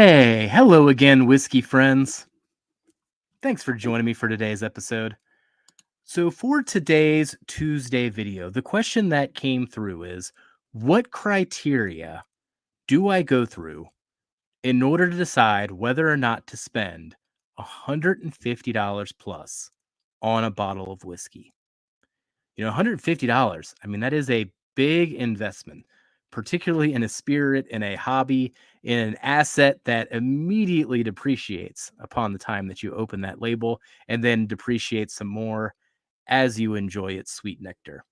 Hey, hello again, whiskey friends. Thanks for joining me for today's episode. So, for today's Tuesday video, the question that came through is what criteria do I go through in order to decide whether or not to spend $150 plus on a bottle of whiskey? $150, I mean, that is a big investment, particularly in a spirit, in a hobby, in an asset that immediately depreciates upon the time that you open that label and then depreciates some more as you enjoy its sweet nectar.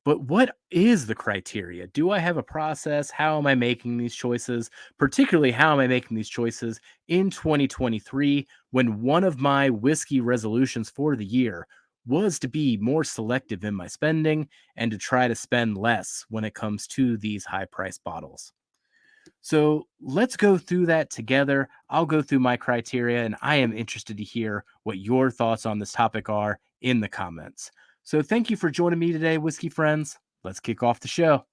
But what is the criteria? Do I have a process? How am I making these choices? Particularly, how am I making these choices in 2023 when one of my whiskey resolutions for the year was to be more selective in my spending and to try to spend less when it comes to these high price bottles? So let's go through that together. I'll go through my criteria, and I am interested to hear what your thoughts on this topic are in the comments. So thank you for joining me today, whiskey friends. Let's kick off the show.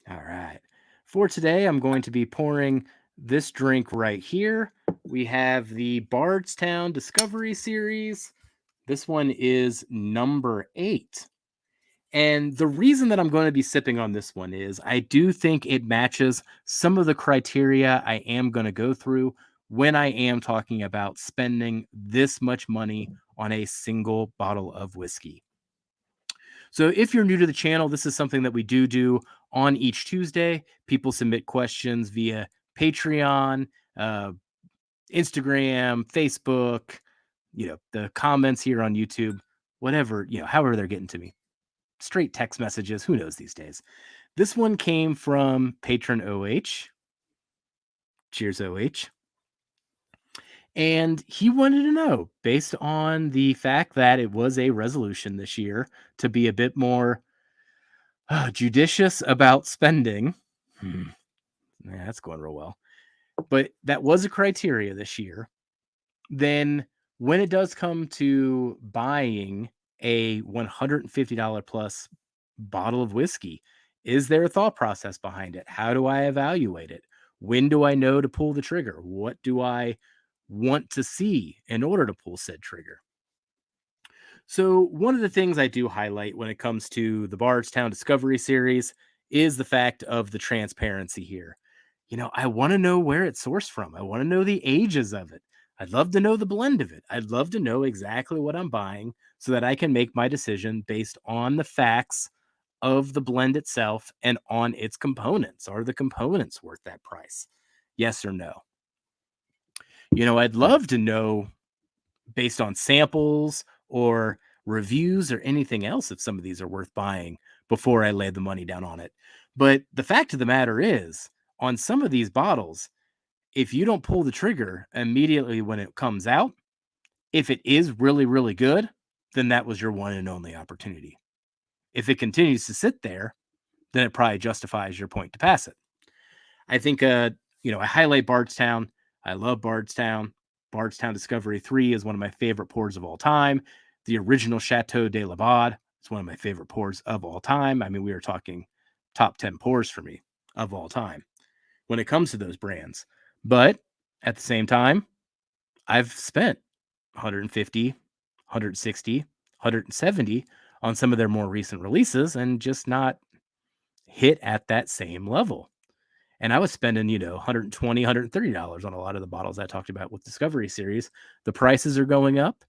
All right. For today, I'm going to be pouring this drink right here. We have the Bardstown Discovery series. This one is number 8. And the reason that I'm going to be sipping on this one is I do think it matches some of the criteria I am going to go through when I am talking about spending this much money on a single bottle of whiskey. So, if you're new to the channel, this is something that we do on each Tuesday. People submit questions via Patreon, uh, Instagram, Facebook, the comments here on YouTube, whatever, however they're getting to me. Straight text messages, who knows these days. This one came from patron OH. Cheers, OH. And he wanted to know, based on the fact that it was a resolution this year to be a bit more judicious about spending. Yeah, that's going real well. But that was a criteria this year. Then when it does come to buying a $150 plus bottle of whiskey, is there a thought process behind it? How do I evaluate it? When do I know to pull the trigger? What do I want to see in order to pull said trigger? So, one of the things I do highlight when it comes to the Bardstown Discovery series is the fact of the transparency here. I want to know where it's sourced from. I want to know the ages of it. I'd love to know the blend of it. I'd love to know exactly what I'm buying so that I can make my decision based on the facts of the blend itself and on its components. Are the components worth that price? Yes or no? I'd love to know based on samples or reviews or anything else if some of these are worth buying before I lay the money down on it. But the fact of the matter is, on some of these bottles, if you don't pull the trigger immediately when it comes out, if it is really, really good, then that was your one and only opportunity. If it continues to sit there, then it probably justifies your point to pass it. I think, I highlight Bardstown. I love Bardstown. Bardstown Discovery 3 is one of my favorite pours of all time. The original Chateau de la Bade is one of my favorite pours of all time. I mean, we are talking top 10 pours for me of all time when it comes to those brands. But at the same time, I've spent 150, 160, 170 on some of their more recent releases and just not hit at that same level. And I was spending, $120, $130 on a lot of the bottles I talked about with Discovery Series. The prices are going up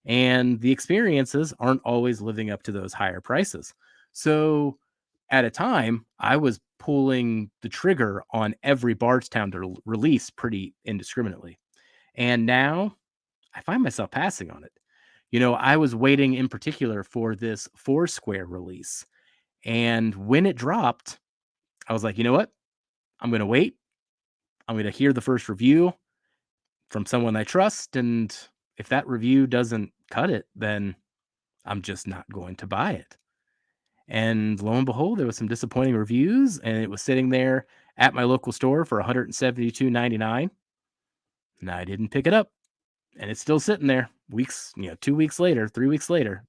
and the experiences aren't always living up to those higher prices. So at a time, I was pulling the trigger on every Bardstown release pretty indiscriminately. And now I find myself passing on it. I was waiting in particular for this Foursquare release. And when it dropped, I was like, you know what? I'm going to wait. I'm going to hear the first review from someone I trust. And if that review doesn't cut it, then I'm just not going to buy it. And lo and behold, there was some disappointing reviews, and it was sitting there at my local store for 172.99. And I didn't pick it up, and it's still sitting there weeks, 2 weeks later, 3 weeks later.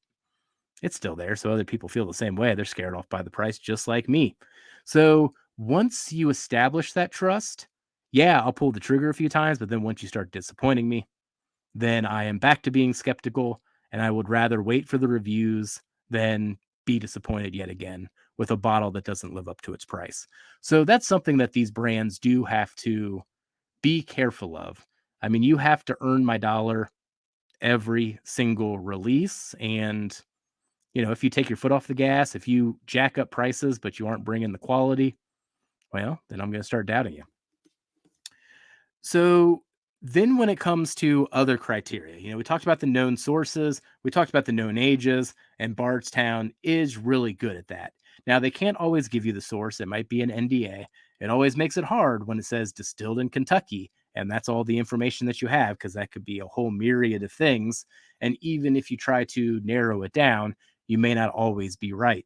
It's still there. So other people feel the same way. They're scared off by the price, just like me. So once you establish that trust, yeah, I'll pull the trigger a few times, but then once you start disappointing me, then I am back to being skeptical, and I would rather wait for the reviews than be disappointed yet again with a bottle that doesn't live up to its price. So that's something that these brands do have to be careful of. I mean, you have to earn my dollar every single release. And, if you take your foot off the gas, if you jack up prices, but you aren't bringing the quality, well, then I'm going to start doubting you. So then when it comes to other criteria, we talked about the known sources, we talked about the known ages, and Bardstown is really good at that. Now, they can't always give you the source. It might be an NDA. It always makes it hard when it says distilled in Kentucky, and that's all the information that you have, because that could be a whole myriad of things. And even if you try to narrow it down, you may not always be right.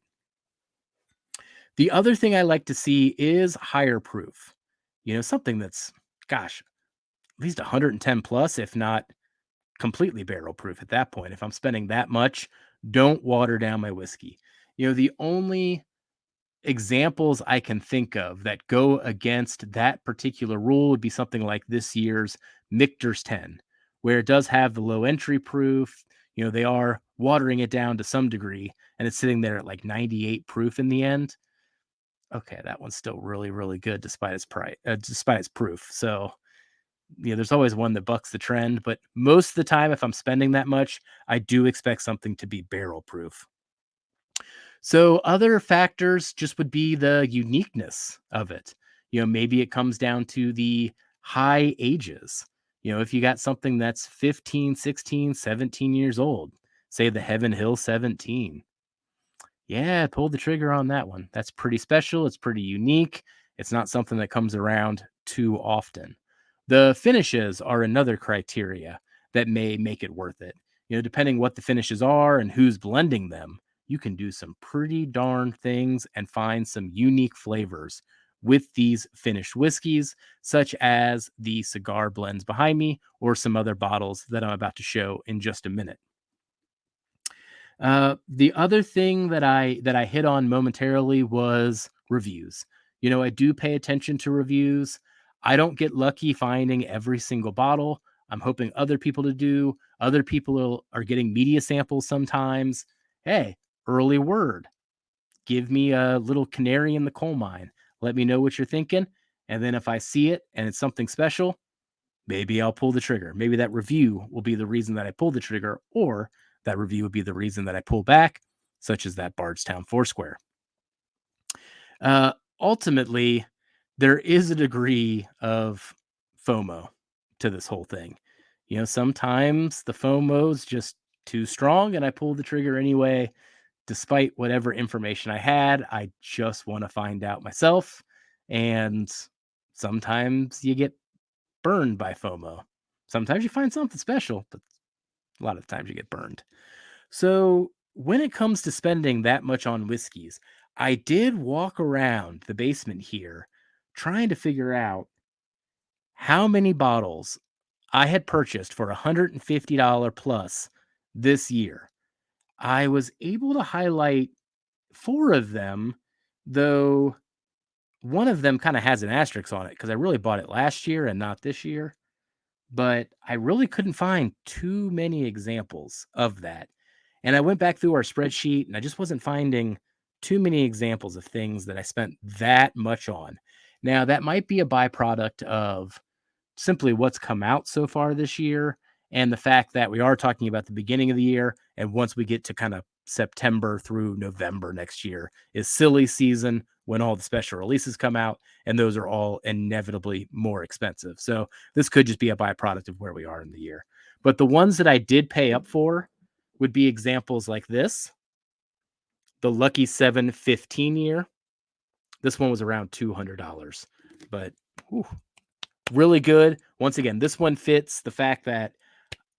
The other thing I like to see is higher proof. Something that's, gosh, at least 110 plus, if not completely barrel proof at that point. If I'm spending that much, don't water down my whiskey. The only examples I can think of that go against that particular rule would be something like this year's Michter's 10, where it does have the low entry proof. They are watering it down to some degree, and it's sitting there at like 98 proof in the end. Okay, that one's still really, really good despite its price, despite its proof. So there's always one that bucks the trend, but most of the time, if I'm spending that much, I do expect something to be barrel proof. So other factors just would be the uniqueness of it. Maybe it comes down to the high ages. If you got something that's 15, 16, 17 years old, say the Heaven Hill 17. Yeah, pull the trigger on that one. That's pretty special. It's pretty unique. It's not something that comes around too often. The finishes are another criteria that may make it worth it. Depending what the finishes are and who's blending them, you can do some pretty darn things and find some unique flavors with these finished whiskeys, such as the cigar blends behind me or some other bottles that I'm about to show in just a minute. The other thing that I hit on momentarily was reviews. I do pay attention to reviews. I don't get lucky finding every single bottle. I'm hoping other people to do. Other people are getting media samples sometimes. Hey, early word. Give me a little canary in the coal mine. Let me know what you're thinking. And then if I see it and it's something special, maybe I'll pull the trigger. Maybe that review will be the reason that I pull the trigger, or that review would be the reason that I pull back, such as that Bardstown Foursquare. Ultimately, there is a degree of FOMO to this whole thing. Sometimes the FOMO is just too strong and I pull the trigger anyway, despite whatever information I had. I just want to find out myself. And sometimes you get burned by FOMO. Sometimes you find something special, but a lot of times you get burned. So, when it comes to spending that much on whiskeys, I did walk around the basement here trying to figure out how many bottles I had purchased for $150 plus this year. I was able to highlight four of them, though one of them kind of has an asterisk on it because I really bought it last year and not this year. But I really couldn't find too many examples of that. And I went back through our spreadsheet and I just wasn't finding too many examples of things that I spent that much on. Now, that might be a byproduct of simply what's come out so far this year and the fact that we are talking about the beginning of the year. And once we get to kind of September through November next year is silly season when all the special releases come out, and those are all inevitably more expensive. So this could just be a byproduct of where we are in the year. But the ones that I did pay up for would be examples like this. The Lucky 7 15 year. This one was around $200, but whew, really good. Once again, this one fits the fact that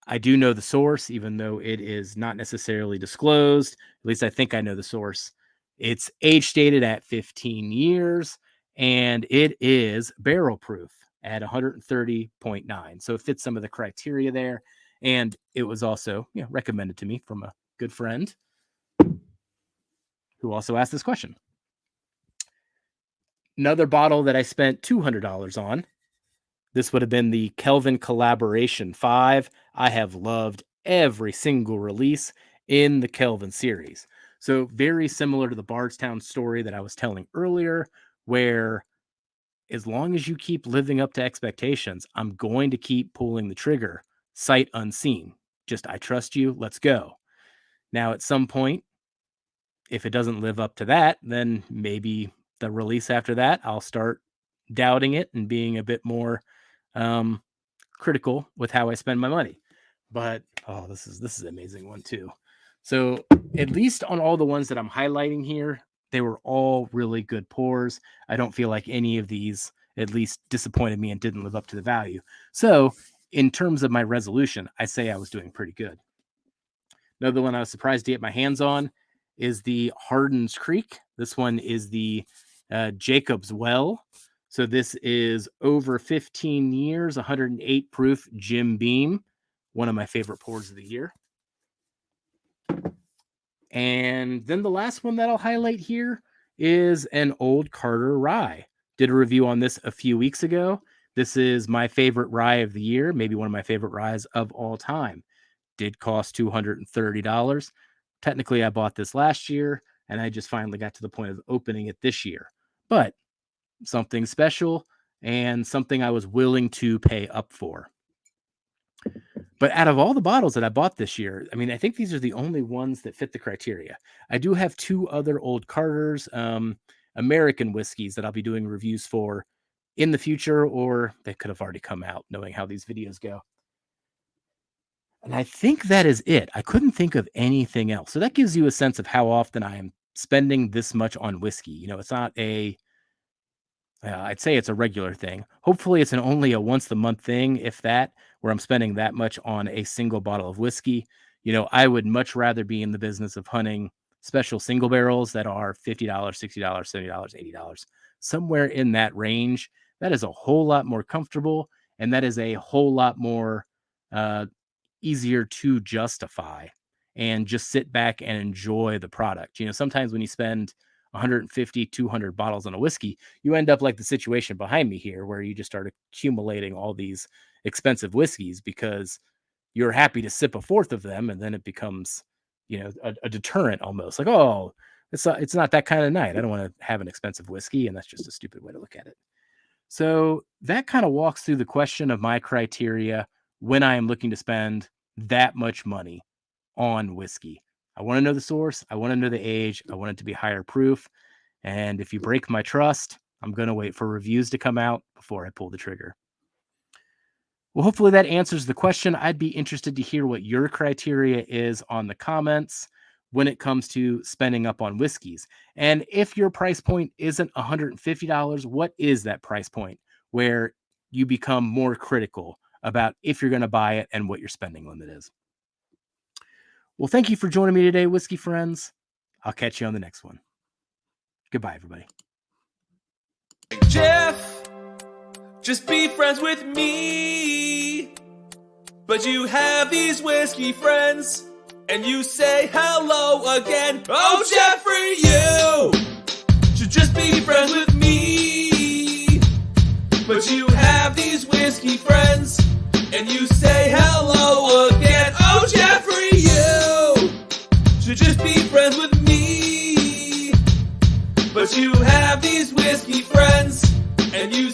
I do know the source, even though it is not necessarily disclosed. At least I think I know the source. It's age stated at 15 years, and it is barrel proof at 130.9. So it fits some of the criteria there. And it was also recommended to me from a good friend who also asked this question. Another bottle that I spent $200 on. This would have been the Kelvin Collaboration 5. I have loved every single release in the Kelvin series. So very similar to the Bardstown story that I was telling earlier, where as long as you keep living up to expectations, I'm going to keep pulling the trigger, sight unseen. Just, I trust you, let's go. Now, at some point, if it doesn't live up to that, then maybe the release after that, I'll start doubting it and being a bit more critical with how I spend my money. But this is an amazing one too. So at least on all the ones that I'm highlighting here, they were all really good pours. I don't feel like any of these at least disappointed me and didn't live up to the value. So in terms of my resolution, I say I was doing pretty good. Another one I was surprised to get my hands on is the Hardin's Creek. This one is the Jacob's Well. So this is over 15 years, 108 proof Jim Beam, one of my favorite pours of the year. And then the last one that I'll highlight here is an Old Carter Rye. Did a review on this a few weeks ago. This is my favorite rye of the year, maybe one of my favorite ryes of all time. Did cost $230. Technically, I bought this last year, and I just finally got to the point of opening it this year. But something special and something I was willing to pay up for. But out of all the bottles that I bought this year, I mean, I think these are the only ones that fit the criteria. I do have two other Old Carters, American whiskeys that I'll be doing reviews for in the future, or they could have already come out knowing how these videos go. And I think that is it. I couldn't think of anything else. So that gives you a sense of how often I am spending this much on whiskey. It's not I'd say it's a regular thing. Hopefully it's only a once a month thing, if that, where I'm spending that much on a single bottle of whiskey. I would much rather be in the business of hunting special single barrels that are $50, $60, $70, $80, somewhere in that range. That is a whole lot more comfortable, and that is a whole lot more easier to justify and just sit back and enjoy the product. Sometimes when you spend 150, 200 bottles on a whiskey, you end up like the situation behind me here, where you just start accumulating all these expensive whiskeys because you're happy to sip a fourth of them. And then it becomes, a deterrent almost, like, oh, it's not that kind of night. I don't want to have an expensive whiskey. And that's just a stupid way to look at it. So that kind of walks through the question of my criteria when I am looking to spend that much money on whiskey. I want to know the source. I want to know the age. I want it to be higher proof. And if you break my trust, I'm going to wait for reviews to come out before I pull the trigger. Well, hopefully that answers the question. I'd be interested to hear what your criteria is on the comments when it comes to spending up on whiskeys. And if your price point isn't $150, what is that price point where you become more critical about if you're going to buy it and what your spending limit is? Well, thank you for joining me today, whiskey friends. I'll catch you on the next one. Goodbye, everybody. Jeff, just be friends with me. But you have these whiskey friends, and you say hello again. Oh, Jeffrey, you should just be friends with me. But you have these whiskey friends, and you say hello again. Oh, Jeffrey, you should just be friends with me. But you have these whiskey friends, and you